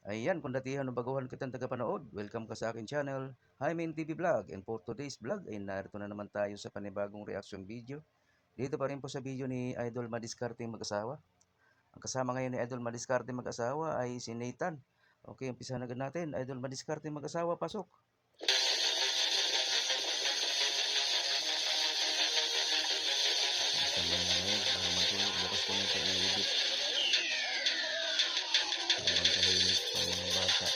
Ayan, kung datihan o baguhan kitang tagapanood, welcome ka sa akin channel, Hymen TV Vlog. And for today's vlog ay narito na naman tayo sa panibagong reaction video. Dito pa rin po sa video ni Idol Madiskarte mag-asawa. Ang kasama ngayon ni Idol Madiskarte mag-asawa ay si Nathan. Okay, umpisa na agad natin. Idol Madiskarte mag-asawa, pasok. Tama na ngayon, para matulog, bukas ko nito i-edit. Habang tahimik pa yung bata.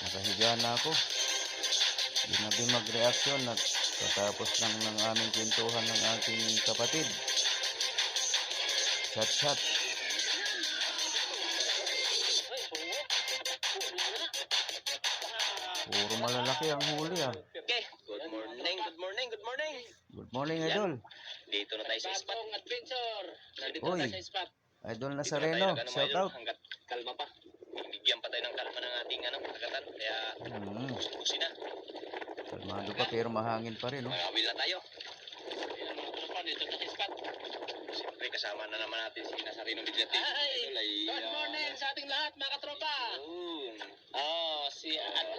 Nakahiga na ako. Ginabi mag-reaction at katapos lang ng aming kwentuhan ng aking kapatid. Chat. Puro malalaki ang huli ah. Okay, good morning. Good morning, Idol. Dito na tayo sa spot. Adventure. Nandito Uy, na tayo sa spot. Idol Nazareno, shout out. Hanggat kalma pa. Bigyan pa tayo ng kalma ng ating agatan. Kaya busi na. Kalmado pa pero mahangin pa rin, no? Magawil na tayo. Ayan mga tropa, dito na sa spot. Siyempre kasama na naman natin si Nazareno Bidlati. Good morning sa ating lahat mga katropa.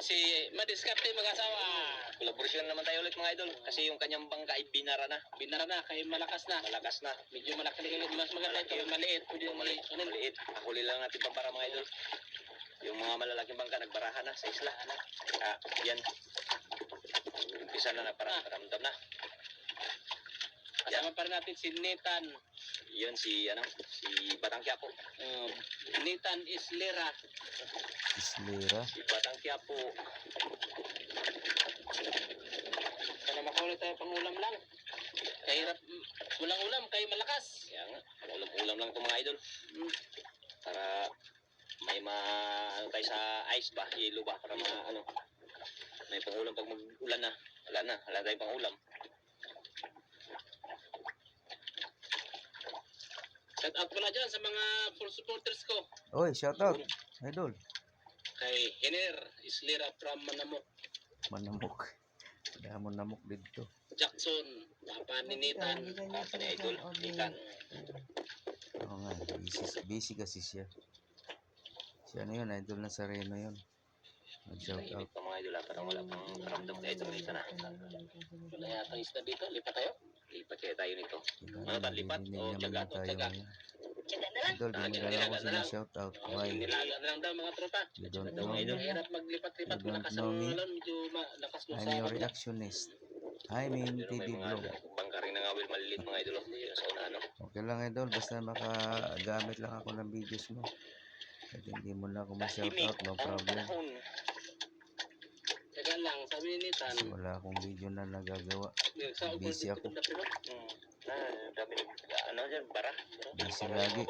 Si Madiskarte mag-asawa. Kolaborasyon naman tayo ulit mga idol. Kasi yung kanyang bangka ay binara na. Binara na, kaya malakas na. Malakas na. Medyo malaki ulit. Mas maganda ito. Yung maliit. Yung maliit. Huli lang natin pampara mga idol. Yung mga malalaking bangka nagbarahan na sa isla. Yan. Umpisa na paramdam na. Kasama pa rin natin si Nathan. Yun si Batang Quiapo. Nathan Islera. Si Batang Quiapo. Sana makulit tayo pangulam lang. Kahirap walang ulam, kaya malakas. Kaya nga, ulam lang itong mga idol. Para may tayo sa ice ba, yelo ba, para may pangulam pag mag-ulan na. Wala tayong pangulam. Shout out pala dyan sa mga full supporters ko. Oy, shout out, Idol. Kay Henner Islera from Manamok. Damon namok dito. Jackson, papa ni Nathan. Papa ni Idol, Nathan. Oo nga, busy kasi siya. Siya na yun, Idol Nazareno yun. Mag-shout out. Pa mga idol, parang wala pang karamdam kay Idol dito na. Wala yata isda dito, lipat tayo. Lipat kaya tayo nito. Lipat o tiyaga. Idol, binigala ko sila shout out. Why? Nilaga na lang daw mga tropa. You don't know me. Hirap maglipat-lipat. You don't Malakas know ang me. medyo malakas mo I'm sa your reactionist. Hymen TV Vlog. Bangkaring nangawil maliliit mga idol. Sa una Okay lang, Idol, basta makagamit lang ako ng videos mo. At hindi mo na ako ma-shout out, no problem. Teka lang, sabi ni Nathan. Wala akong video na nagagawa. Busy ako. Dami dyan, bara. Busy lagi.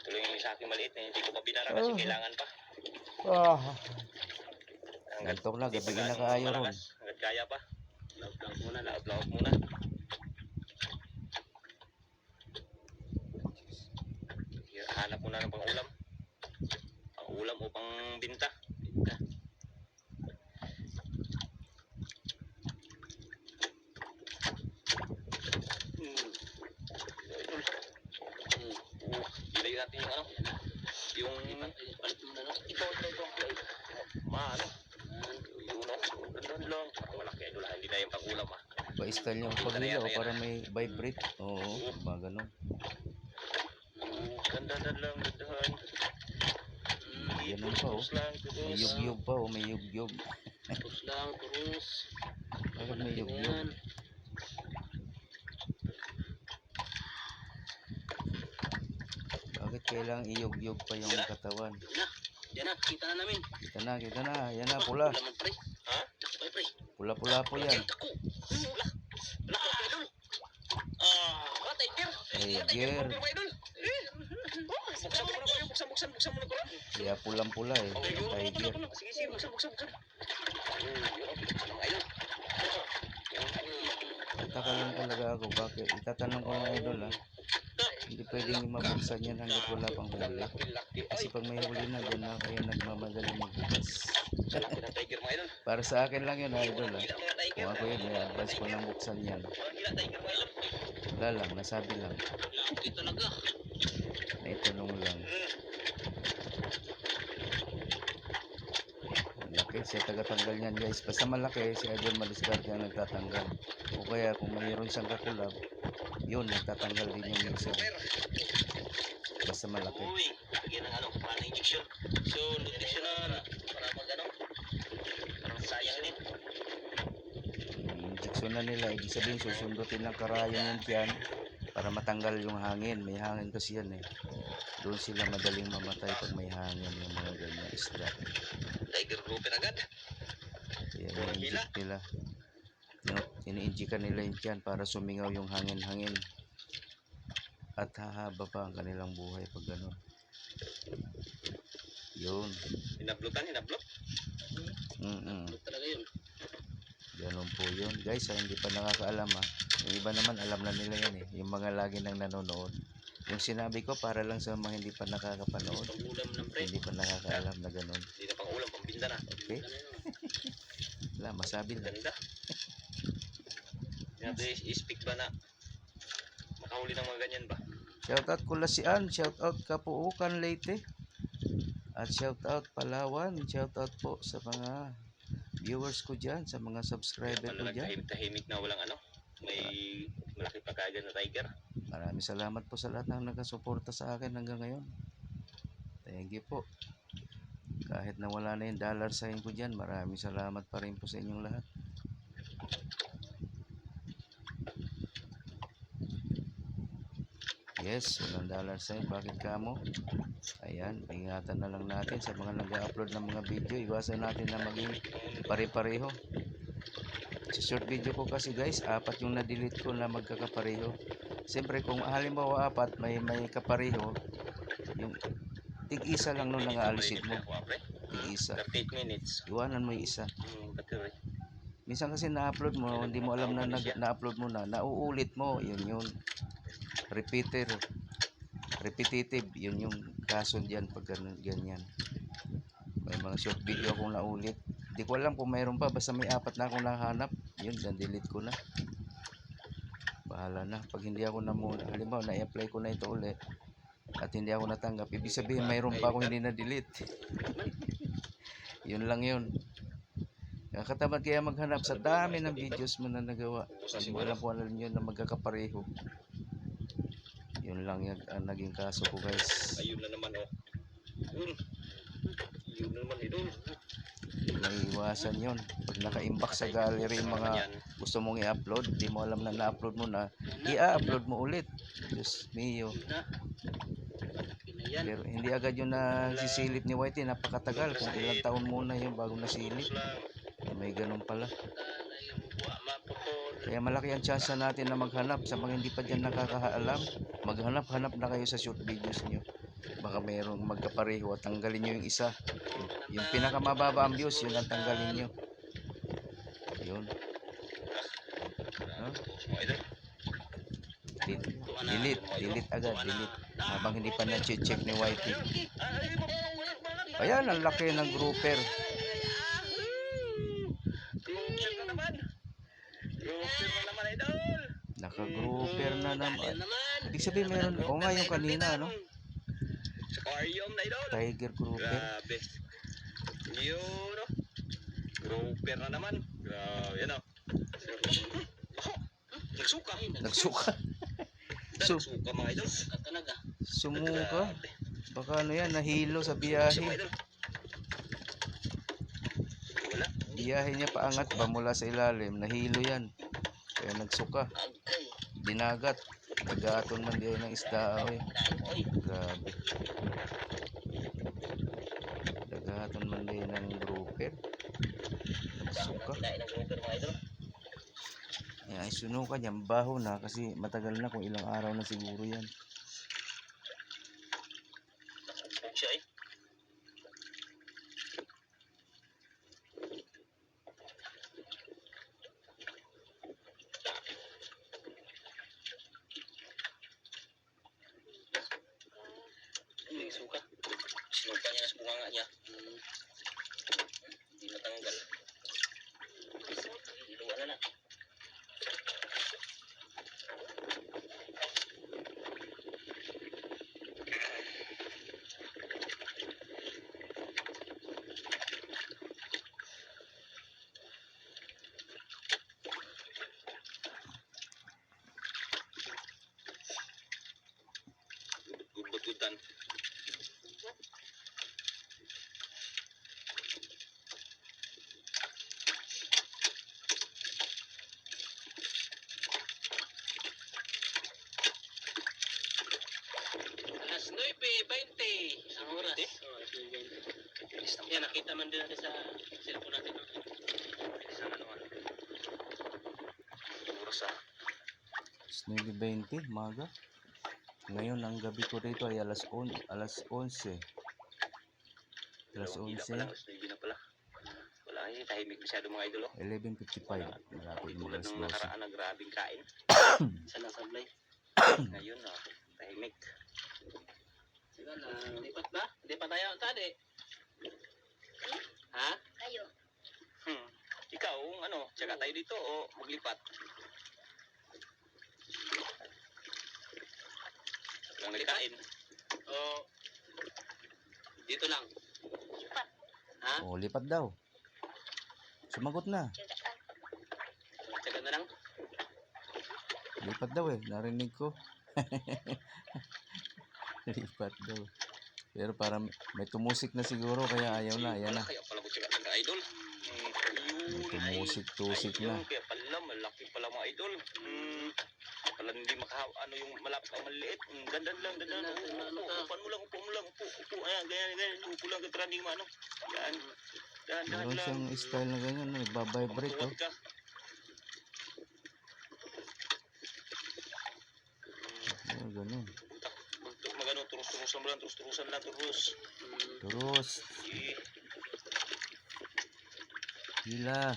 Tuloy yung sa akin maliit na hindi ko pa binara kasi kailangan pa. Gantok na, gabi na kaayo ron. Hanggat kaya pa. Laot muna. Hanap muna ng pang-ulam. Pang-ulam o pang-binta. Ilayo natin yung palit mo na ito doon lang malaki idol hindi na yung pag-ulam Ba-style yung pag-ilaw para may vibrate. Oo, ba ganun. Dandan lang dandahan. Ganun pa oh. May yugyug pa oh, may yugyug. Terus lang, terus. Bakit may yugyug? Bakit kailangang iyugyug pa yung katawan? Yan na, kita na namin. Kita na. Yan na, pula. Ha? Pula-pula po yan. Wala ko, idol. Tiger. Buksan mo na ko. Kaya pulang-pula eh. Tiger. Sige, buksan. Nagtaka lang talaga ako. Bakit? Itatanong ko ng Idol ha. Hindi pwedeng mabuksan yan hanggat wala pang huli. Laki. Kasi Ay, pag may huli na, dyan na kayo nagmamadaling magbukas. laki ng tiger mga idol. Para sa akin lang yun, idol. Gila mga tiger. Kung ako yun, may advice ko lang buksan yan. Gila tiger mga idol. Wala lang, nasabi lang. Laki talaga. Naitanong lang. Malaki, siya tagatanggal niyan guys. Basta malaki, si Idol Madiskarte ang nagtatanggal. O kaya kung mayroon siyang kakulab, yun, nagtatanggal din yung minsan. Basta malaki. Uy, lagyan ng ano, parang injection. So, nutritional. Para mag ano, parang sayang din. Injection na nila, ibig sabihin susundutin ng karayong yung tiyan para matanggal yung hangin. May hangin kasi yan eh. Doon sila madaling mamatay pag may hangin yung mga ganyan isda. Tiger grouper agad. Kaya ini-inject nila. Ini-injectan nila yung tiyan para sumingaw yung hangin-hangin. At hahaba pa ang kanilang buhay pag gano'n. Yun. Hinablutan. Mm-mm. Talaga yun. Ganun po yun. Guys, hindi pa nakakaalam ha. Yung iba naman alam na nila yan eh. Yung mga lagi nang nanonood. Yung sinabi ko para lang sa mga hindi pa nakakapanood. Pang-ulam ng pre. Hindi pa nakakaalam na ganun. Hindi na pang-ulam, pambinda na. Okay? Wala, masabi lang. Ganda. Yan i-speak ba na makahuli ng mga ganyan ba? Shoutout Kulasian, shoutout Kapuukan Leyte. At shoutout Palawan, shoutout po sa mga viewers ko dyan, sa mga subscriber ko dyan. Tahimik na walang ano, may malaki pagkagan na tiger. Maraming salamat po sa lahat ng nagasuporta sa akin hanggang ngayon. Thank you po. Kahit na wala na yung dollar sign ko dyan, maraming salamat pa rin po sa inyong lahat. Yes, walang dollar sign. Bakit kamo? Ayan, ingatan na lang natin sa mga nag-upload ng mga video. Iwasan natin na maging pare-pareho. Sa short video ko kasi guys, 4 yung na-delete ko na magkakapareho. Siyempre kung halimbawa 4 may kapareho, yung tig-isa lang nun nang-aalisin mo. Tig-isa. 38 minutes. Iwanan mo yung isa. Battery. Minsan kasi na-upload mo, hindi mo alam na na-upload mo na, nauulit mo, yun. Repetitive, yun yung kaso dyan pag ganyan. May mga short video akong naulit. Hindi ko alam kung mayroon pa, basta may 4 na akong nahanap, yun, delete ko na. Bahala na. Pag hindi ako na muna, halimbawa na-apply ko na ito ulit at hindi ako natanggap, ibig sabihin mayroon pa akong hindi na-delete. Yun lang yun. Kakatamad kaya maghanap sa dami ng videos mo na nagawa. Hindi mo alam kung alam yun na magkakapareho. Yun lang yung naging kaso ko guys. Ayun na naman oh. Yun na naman idol. May iwasan yun. Pag naka-imbak sa gallery yung mga gusto mong i-upload, di mo alam na na-upload mo na, i-upload mo ulit. Diyos mio. Pero hindi agad yung nasisilip ni Whitey, napakatagal. Kung ilang taon muna yung bago nasilip. May ganun pala. Kaya malaki ang chance natin na maghanap sa mga hindi pa dyan nakakaalam. Maghanap-hanap na kayo sa short videos nyo. Baka mayroong magkapareho at tanggalin nyo yung isa. Yung pinakamababa ang views, yun ang tanggalin nyo. Yun. No? Delete agad, delete. Habang hindi pa na-check ni Whitey. Ayan, ang laki ng grouper. Naka-grouper na naman. Ibig sabihin meron, o nga yung kanina, no? Aquarium na idol. Tiger grouper. Grabe. Yun, no? Grouper na naman. Grabe, yan, no? Nagsuka. Nagsuka. Nagsuka, mga idol. Sumuka. Baka ano yan, nahilo sa biyahe. Biyahe niya paangat ba mula sa ilalim, nahilo yan. Kaya nagsuka. Dinagat. Nagaton man din ng isda. Grabe. Nagaton man din ng grouper. Nagsuka. Ay, sunukan yan. Baho na kasi matagal na, kung ilang araw na siguro yan. Siya eh. Bilis naman. Yan, nakita man din natin sa cellphone natin. Bilis naman naman. Oras 9:20, maga. Ngayon, ang gabi ko dito ay alas 11. Alas 11. Alas 9 na pala. Wala ay tahimik masyado mga idol. 11:55. Malapit mo Tulad alas nung 12. nakaraan na grabing kain. Sa nasablay. Ngayon tahimik. Sige na, lipat ba? Hindi pa tayo tadi. Ha? Ayo. Ikaw, tsaka tayo dito o maglipat? Lang nagkain. O, dito lang. Lipat. Ha? Oh, lipat daw. Sumagot na. Tsaka na lang. Lipat daw eh. Narinig ko. Lipat daw. Pero parang may tumusik na siguro kaya ayaw na. Ayan na. Kaya pala ko tsaka ng idol. Tumusik-tusik na. Kaya pala, malaki pala mga idol. Pala hindi yung malapit ang maliit. Dandan lang. Upuan mo lang, upo. Ayan, ganyan. Upo lang ka trending mo, Yan. Dahan-dahan Meron lang. siyang style na ganyan. Nagbabibrate oh. Upuan ka. Ganun. Magano, turusan lang. Terus. Eh, Gila.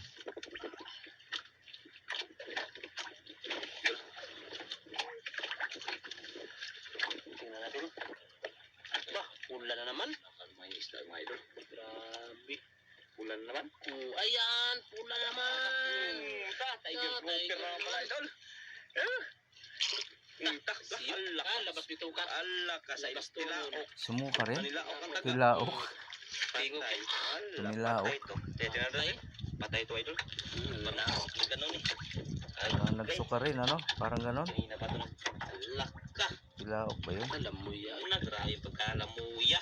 Tingnan natin. Bah, pula na naman. May isda mga idol. Grabe. Pula na naman. Ayan, pula naman. Tiger grouper na mga idol. Labas nito ka. Alak ka sa istilaok. Sumuka rin. Manilaok ang taga. Tilaok. Tingog. Tumilaok. Patay ito idol. Panaok. Ganun eh. Parang nagsuka rin, ano? Parang ganon. Kanina pa ito. Alak ka. Tilaok ba yun? Lamuya. Nagrahe pagkalamuya.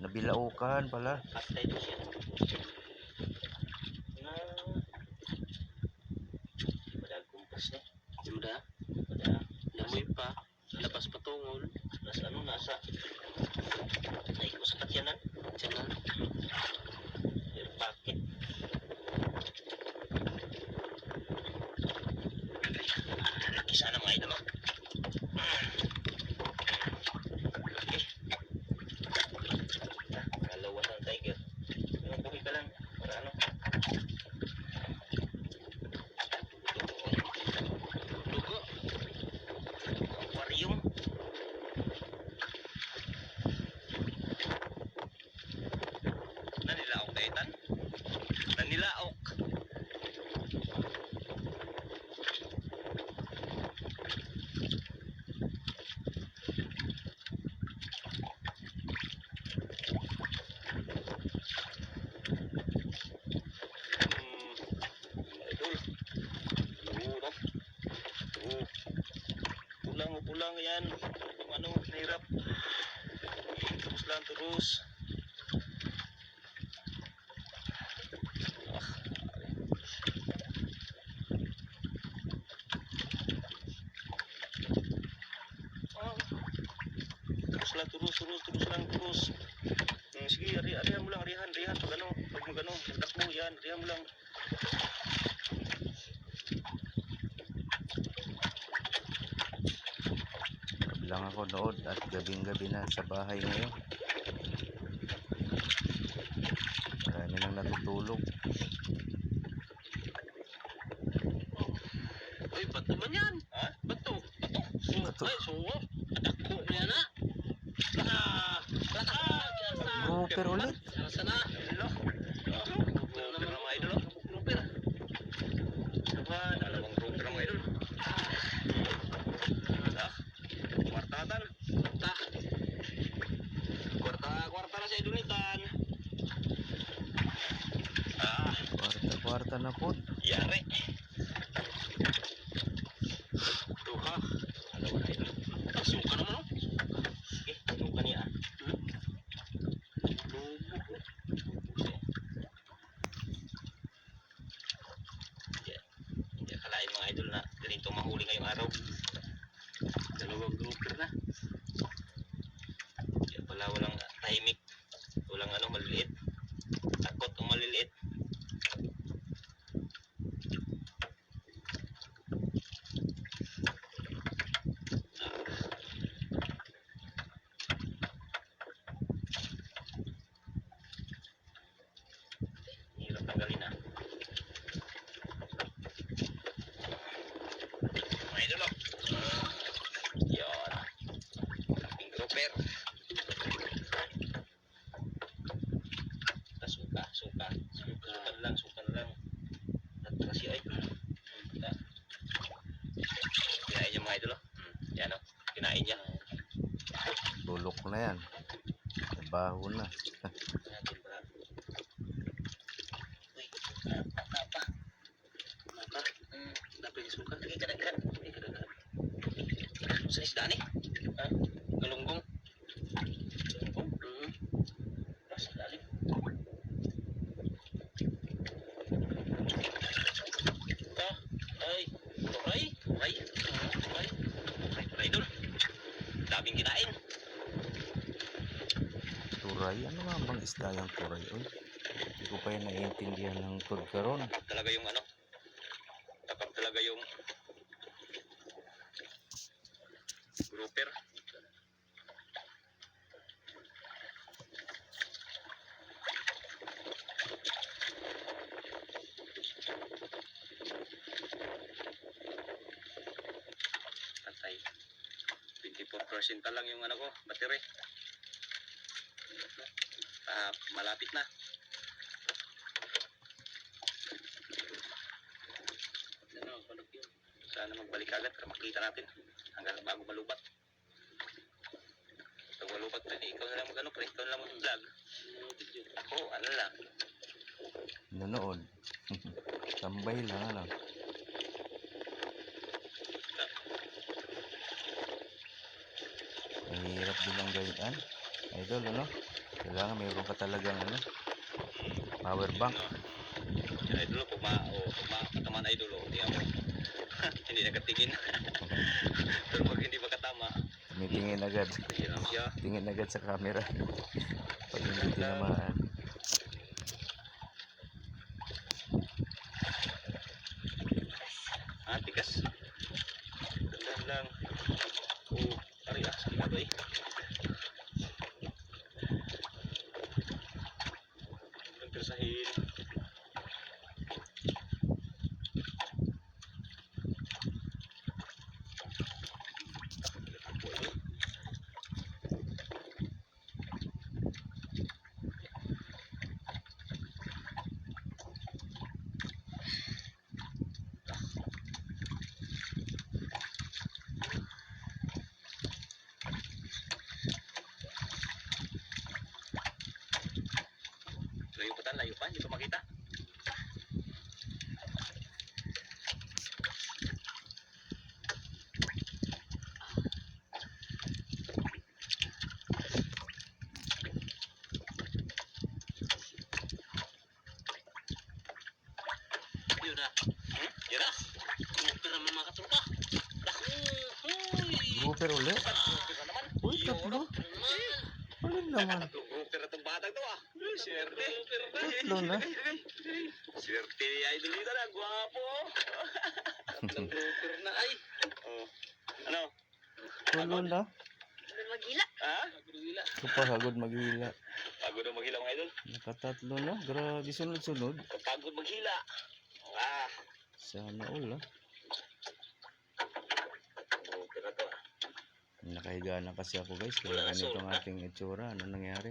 Nabilaukan pala. Patay ito siya. Padahal kumpas niya. Diba? Lamoy pa. Labas patungol. Nasa. Ay, masakat yan Tsaka. Bakit? Laki sana mga idol. Kalawas ang tiger. Buhay ka lang. Para Dugo. Aquarium. Nanilaok tayo tan. Nanilaok. Pulang yan. Nahirap. Terus. Terus. Sige, arihan mo lang, arihan. Pag magano, magtakbo yan, arihan mo lang. Lang ako nood at gabing-gabi na sa bahay ngayon. Marami nang natutulog. Uy, ba't naman yan? Ha? Bato. Bato. Ay, suwo. Atakbo mo yan ha. Grouper ulit. Sana. Grouper na mga idol. Grouper. Dalawang grouper mga idol. Kwartatan. Kwarta na sa idolitan. Kwarta na po. Yari. Duha. Suka naman suka niya. Hindi akalain mga idol na ganito mahuli ngayong araw. Dalawang grouper na. Kaya pala walang tahimik. Walang ng ano, maliliit. Takot ng maliliit. Hirap tanggalin ah. Mga idol oh. Yun. Ating grouper. Suka. Sukan lang. Natrasi ay. Kinain niya mga idol oh. Yan oh. Kinain niya. Bulok na yan. Baho na. Dapat suka. Lagi kadang-kadang. Sa isda ni? Galunggong. Sa dalim. Turay idol. Daming kinain. Turay. Ano nga bang isda yung turay? Uy, hindi ko pa yan naiintindihan ng tudkaron. Takap talaga yung ano. Takap talaga yung grouper. Patay. 24% pa lang yung ano ko, battery. Malapit na. Sana magbalik agad para makita natin hanggang bago malubat. Pag malubat pa, ikaw na lang mag-ano, ikaw na lang mag-vlog. Ako, ano lang. Nanood. Tambay lang, ano. Mahirap din ang gawin. Idol, ano? Kailangan mayroon ka talagang, ano, power bank. Yan, idol, pag makataman idol, hindi ako. Hindi nakatingin. Pero pag hindi makatama, Tumitingin agad. yun lang siya. Tingin agad sa camera. Pag hindi tinamaan. Tikas. Tandaan lang. Ari sakit ako eh. Nagkasahin. Layo pa, hindi pa makita. Yun na. Yun na. Grouper naman mga katropa. Grouper ulit? Uy, tatlo. Alin naman? Grouper na itong batang to ah. Swerte. Tatlo na. Swerte ni idol dito na. Gwapo. Grouper na ay. Ano? Tulo na. Magila. Ha? Kapahagod maghila. Pagod na maghila mga idol. Nakatatlo na. Grabe, sunod-sunod. Pagod maghila. Sana all, ah. Grouper na to ah. Nakahiga na kasi ako, guys. Kaya ganito ang ating itsura. Ano nangyari?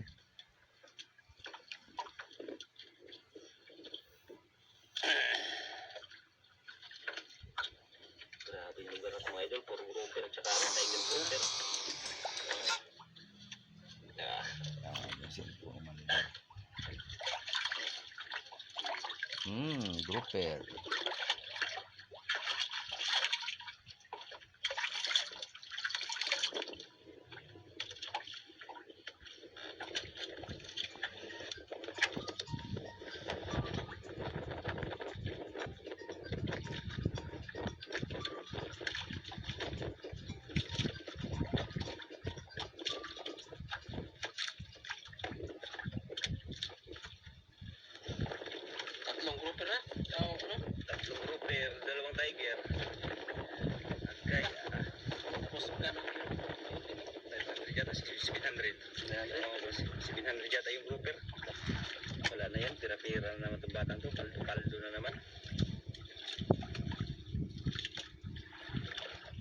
Grabe yung lugar ng mga idol. Puro grouper at saka tiger grouper. Yung cellphone naman. Grouper. bihira na naman itong batang to. Kaldo na naman.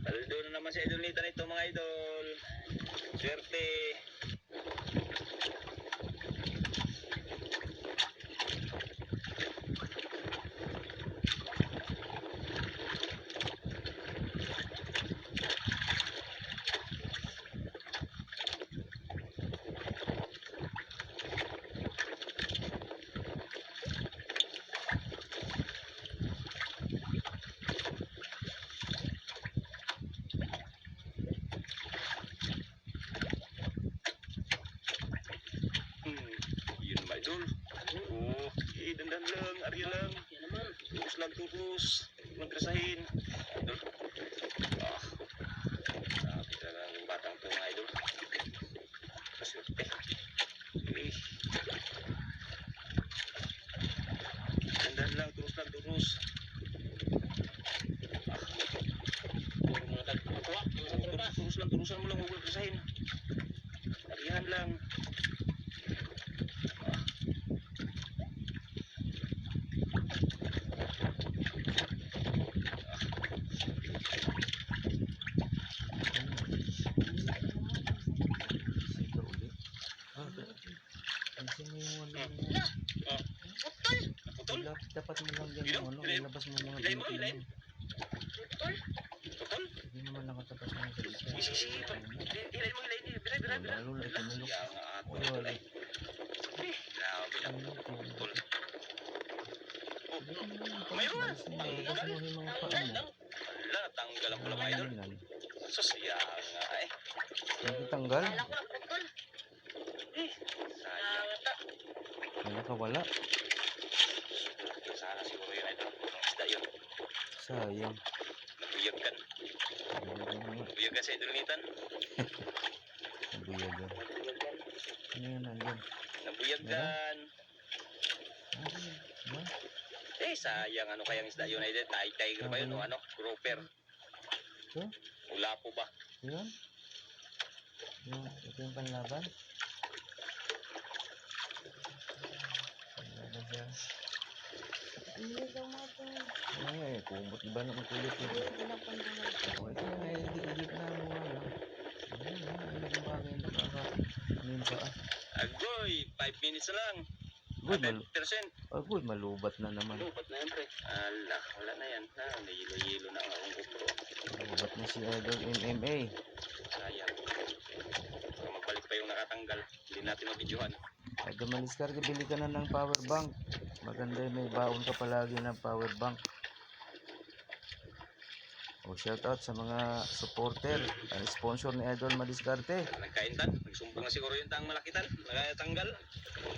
Kaldo na naman si Idol Nathan ito mga idol. Swerte. Yun mga idol. Oh, dandan lang, arya lang. Turus lang turus. Magkrasahin. Idol. Ah, sabi talaga ng batang to mga idol. Kaswerte. Eh. Dandan lang, turus lang turus. Turus lang, turusan mo lang, huwag magkrasahin. Aryahan lang. Pansin mo yung ano. Putol? Dapat mo lang yan yung ano, ilabas mo mga Ilayin mo, binti ilayin. mo. Putol? Hindi naman nakatapas mo sa isa. Isi. Ilayin mo, ilayin. Bila. Lalo na itinulok. Kaya nga ako Wala, ito wala. ay. Grabe na. Putol. Mayroon na. Ilabas mo yung mga paa mo. Wala, tanggal ang pula mga idol. Susaya nga eh. Nagtanggal? Sayang. May nakawala. Sana siguro yun idol. Ang isda yun. Sayang. Nabuyagan. Nabuyagan sa idol nitan. Nabuyagan. Ano yan nandyan? Nabuyagan. Ba? Sayang ano kayang isda yun idol. Tiger ba yun o ano? Grouper. Ito? Ula po ba? Yun? Ito yung panlaban? Panlaban siya. Ano nga eh, kumot ba naman kulit ito? O ito nga eh, higit na mo ano. Ano yung bagay na nakaka-minta ah. Agoy, 5 minutes na lang. Good, 100%. malubat na naman. Lupat na yan, pre. Ala, wala na yan. May yelo-yelo na ang akong GoPro. Malubat na si Idol MMA. Sayang. Kung magbalik pa yung nakatanggal, hindi natin mabidyohan. Pag maliskarte, bili ka na ng power bank. Maganda yung may baon ka palagi ng power bank. O shoutout sa mga supporter, ang sponsor ni Idol Madiskarte. Nagkaintan, nagsumbong na siguro yung tang malakitan. Nakatanggal.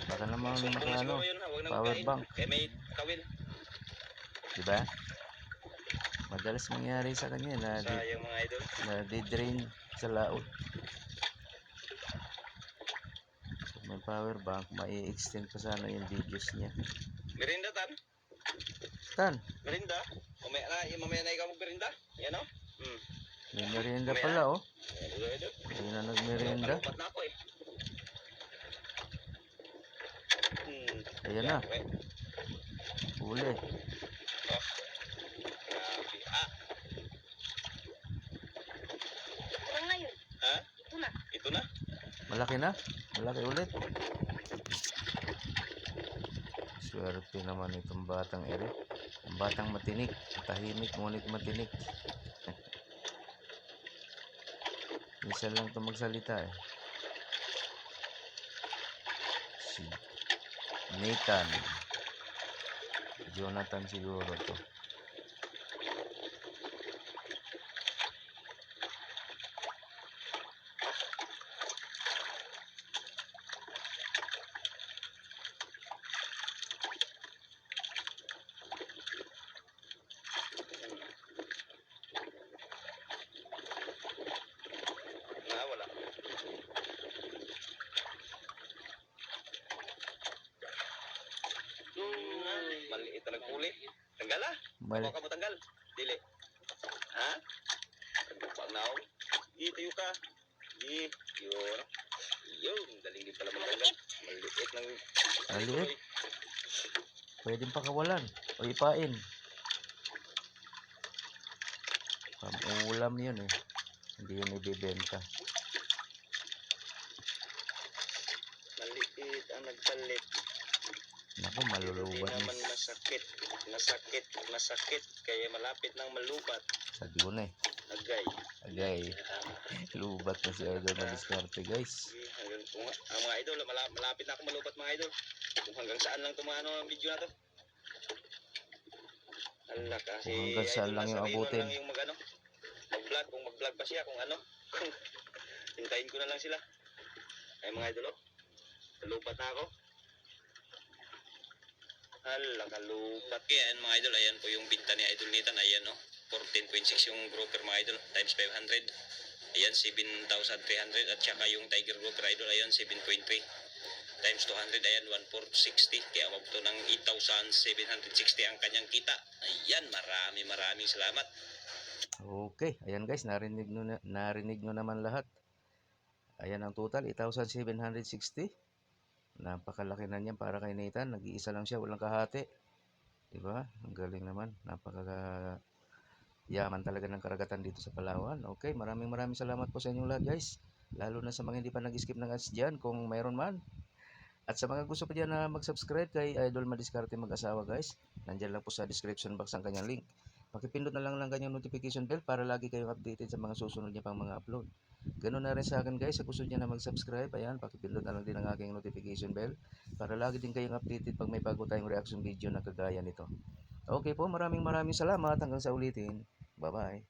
Baka naman Nagsumbong na ano, siguro yun, huwag na power magkain. bank. Kaya may kawin. Diba? Madalas mangyari sa kanya Sayang mga idol. na di-drain sa laot. Kung may power bank, mai-extend pa sana yung videos niya. Merinda tan? Tan, Merinda? Mamaya na ikaw magmerinda? Yan o? may merienda pala oh. Idol. Hindi na nagmerienda. Kalupat na ako eh. Ayan na, Weh. huli. Grabe. Ito na yun. Ha? Ito na. Ito na? Malaki na? Malaki ulit. Swerte naman itong batang ere. Ang batang matinik. Tahimik ngunit matinik. Minsan lang ito magsalita eh. Si Nathan. Jonathan siguro to. Wala. Maliit na nagpuli. Tanggal ah. Mali. Ako ka mo tanggal. Dili. Ha? Pag naong. Tayo ka. Yun. Yun. Daling din pala matanggal. Maliit ng... Maliit? pwedeng pakawalan o ipain. Pang-ulam yun eh. Hindi yun ibibenta. Maliit ang nagpalit. Naku, Hindi malulubat naman ni masakit. Kaya malapit ng malubat. sabi ko na eh. Agay. Agay, lubat na si Idol Madiskarte guys. Ang mga idol, malapit na ako malubat mga idol. Kung hanggang saan lang itong ang video na to. Hala kasi Kung hanggang saan lang yung abutin. Lang yung mag-vlog, kung mag-vlog pa siya, kung hintayin ko na lang sila. Ay mga idol, nalubat na ako. Hala, kalubat. Okay, ayan mga idol, ayan po yung binta ni Idol Nathan, ayan 14.6 yung grouper mga idol, times 500. Ayan, 7,300 at saka yung Tiger Grouper idol, ayan, 7.3 times 200, ayan, 1,460. Kaya umabot ng 8,760 ang kanyang kita. Ayan, maraming salamat. Okay, ayan guys, narinig nyo naman lahat. Ayan ang total, 8,760. Napakalaki na niyan para kay Nathan. Nag-iisa lang siya, walang kahati. Diba? Ang galing naman. Yaman talaga ng karagatan dito sa Palawan. Okay, maraming salamat po sa inyong lahat guys. Lalo na sa mga hindi pa nag-skip ng ads dyan, kung mayroon man. At sa mga gusto pa dyan na mag-subscribe kay Idol Madiskarte Mag-asawa guys, nandyan lang po sa description box ang kanyang link. Pakipindot na lang ng kanyang notification bell para lagi kayong updated sa mga susunod niya pang mga upload. Ganun na rin sa akin guys, sa gusto niya na mag-subscribe, ayan, pakipindot na lang din ang aking notification bell para lagi din kayong updated pag may bago tayong reaction video na kagaya nito. Okay po, maraming salamat. Hanggang sa ulitin. Bye-bye.